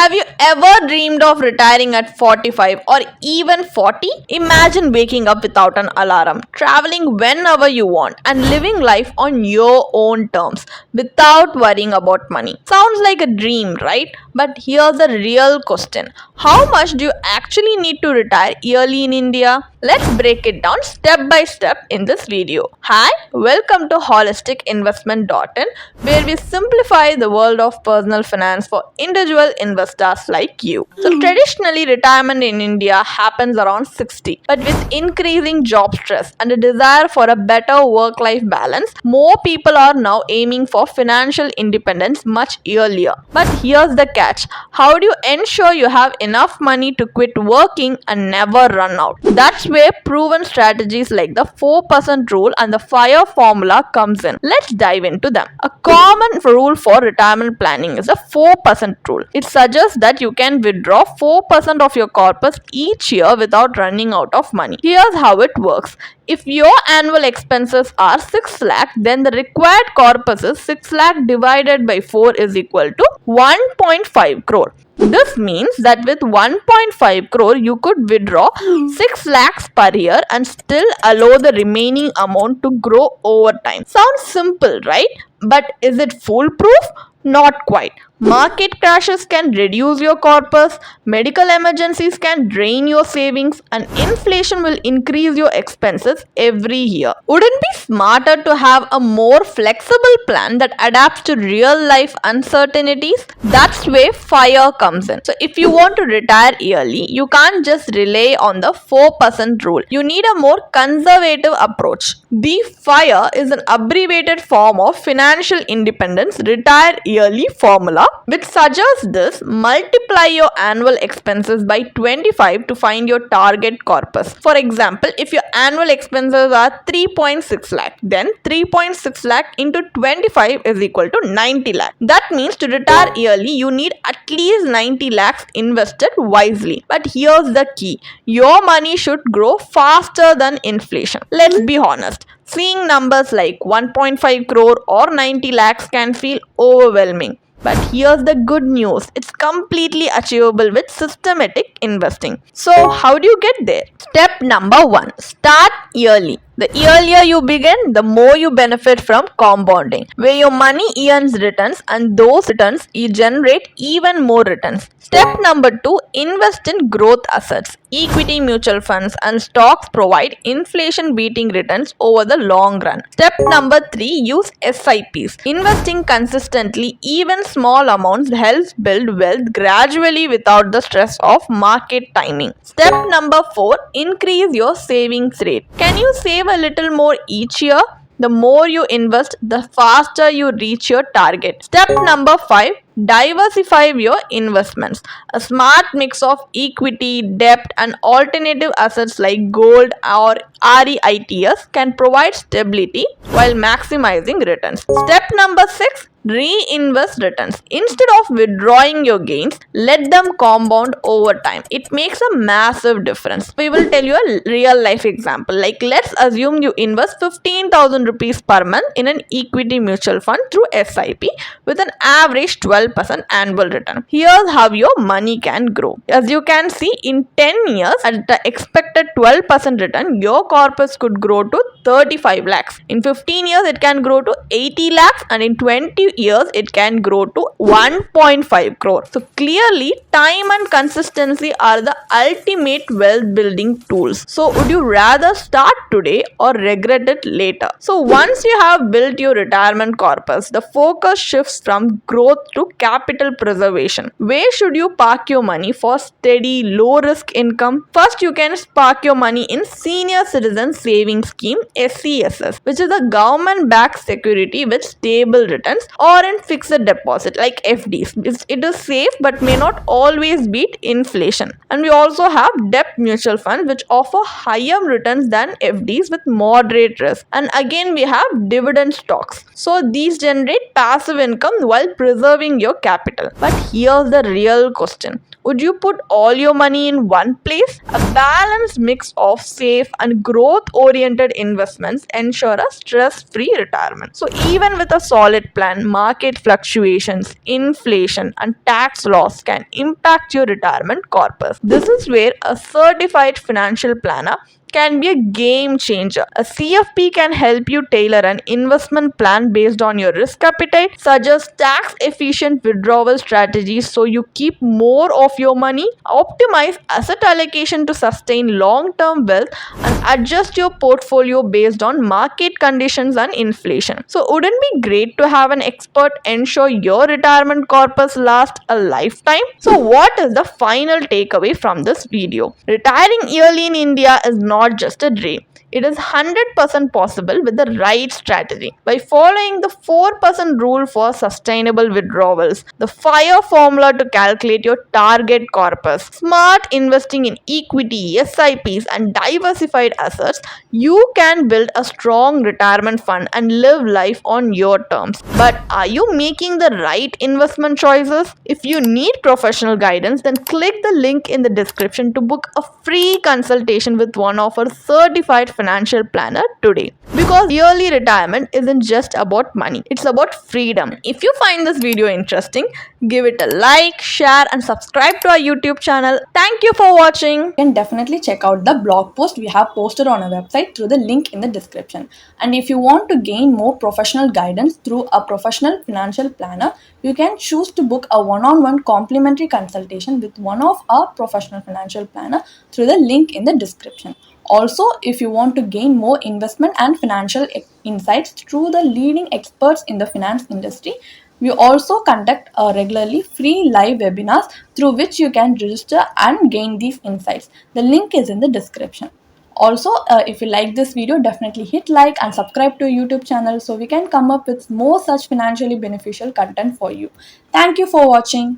Have you ever dreamed of retiring at 45 or even 40? Imagine waking up without an alarm, traveling whenever you want, and living life on your own terms without worrying about money. Sounds like a dream, right? But here's the real question. How much do you actually need to retire yearly in India? Let's break it down step by step in this video. Hi, welcome to holisticinvestment.in, where we simplify the world of personal finance for individual investors like you. So traditionally, retirement in India happens around 60, but with increasing job stress and a desire for a better work-life balance, more people are now aiming for financial independence much earlier. But here's the catch. How do you ensure you have enough money to quit working and never run out? That's where proven strategies like the 4% rule and the FIRE formula comes in. Let's dive into them. A common rule for retirement planning is a 4% rule. It suggests that you can withdraw 4% of your corpus each year without running out of money. Here's how it works. If your annual expenses are 6 lakh, then the required corpus is 6 lakh divided by 4 is equal to 1.5 crore. This means that with 1.5 crore, you could withdraw 6 lakhs per year and still allow the remaining amount to grow over time. Sounds simple, right? But is it foolproof? Not quite. Market crashes can reduce your corpus, medical emergencies can drain your savings, and inflation will increase your expenses every year. Wouldn't it be smarter to have a more flexible plan that adapts to real life uncertainties? That's where FIRE comes in. So if you want to retire early, you can't just rely on the 4% rule. You need a more conservative approach. The FIRE is an abbreviated form of Financial Independence Retire Yearly formula, which suggests this: multiply your annual expenses by 25 to find your target corpus. For example, if your annual expenses are 3.6 lakh, then 3.6 lakh into 25 is equal to 90 lakh. That means to retire yearly, you need at least 90 lakhs invested wisely. But here's the key. Your money should grow faster than inflation. Let's be honest. Seeing numbers like 1.5 crore or 90 lakhs can feel overwhelming. But here's the good news. It's completely achievable with systematic investing. So how do you get there? Step number 1. Start yearly. The earlier you begin, the more you benefit from compounding, where your money earns returns and those returns you generate even more returns. Step number 2. Invest in growth assets. Equity mutual funds and stocks provide inflation-beating returns over the long run. Step number 3. Use SIPs. Investing consistently, even small amounts, helps build wealth gradually without the stress of market timing. Step number 4. Increase your savings rate. Can you save a little more each year? The more you invest, the faster you reach your target. Step number 5. Diversify your investments. A smart mix of equity, debt, and alternative assets like gold or REITs can provide stability while maximizing returns. Step number 6. Reinvest returns. Instead of withdrawing your gains, let them compound over time. It makes a massive difference. We will tell you a real life example. Like, let's assume you invest 15,000 rupees per month in an equity mutual fund through SIP with an average 12% annual return. Here's how your money can grow. As you can see, in 10 years, at the expected 12% return, your corpus could grow to 35 lakhs. In 15 years, it can grow to 80 lakhs, and in 20 years, it can grow to 1.5 crore. So clearly, time and consistency are the ultimate wealth building tools. So would you rather start today or regret it later? So once you have built your retirement corpus, the focus shifts from growth to capital preservation. Where should you park your money for steady, low risk income? First, you can park your money in Senior Citizen Savings Scheme (SCSS), which is a government-backed security with stable returns, or in fixed deposit like FDs. It is safe but may not always beat inflation. And we also have debt mutual funds, which offer higher returns than FDs with moderate risk. And again, we have dividend stocks. So these generate passive income while preserving your capital. But here's the real question. Would you put all your money in one place? A balanced mix of safe and growth oriented investments ensure a stress free retirement. So, even with a solid plan, market fluctuations, inflation, and tax laws can impact your retirement corpus. This is where a certified financial planner can be a game changer. A CFP can help you tailor an investment plan based on your risk appetite, suggest tax efficient withdrawal strategies so you keep more of your money, optimize asset allocation to sustain long term wealth, and adjust your portfolio based on market conditions and inflation. So, wouldn't it be great to have an expert ensure your retirement corpus lasts a lifetime? So, what is the final takeaway from this video? Retiring early in India is not just a dream. It is 100% possible with the right strategy. By following the 4% rule for sustainable withdrawals, the FIRE formula to calculate your target corpus, smart investing in equity, SIPs, and diversified assets, you can build a strong retirement fund and live life on your terms. But are you making the right investment choices? If you need professional guidance, then click the link in the description to book a free consultation with one of our certified financial planner today. Because early retirement isn't just about money, it's about freedom. If you find this video interesting, give it a like, share, and subscribe to our YouTube channel. Thank you for watching. You can definitely check out the blog post we have posted on our website through the link in the description. And if you want to gain more professional guidance through a professional financial planner, you can choose to book a one-on-one complimentary consultation with one of our professional financial planner through the link in the description. Also, if you want to gain more investment and financial insights through the leading experts in the finance industry, we also conduct regularly free live webinars through which you can register and gain these insights. The link is in the description. Also, if you like this video, definitely hit like and subscribe to our YouTube channel so we can come up with more such financially beneficial content for you. Thank you for watching.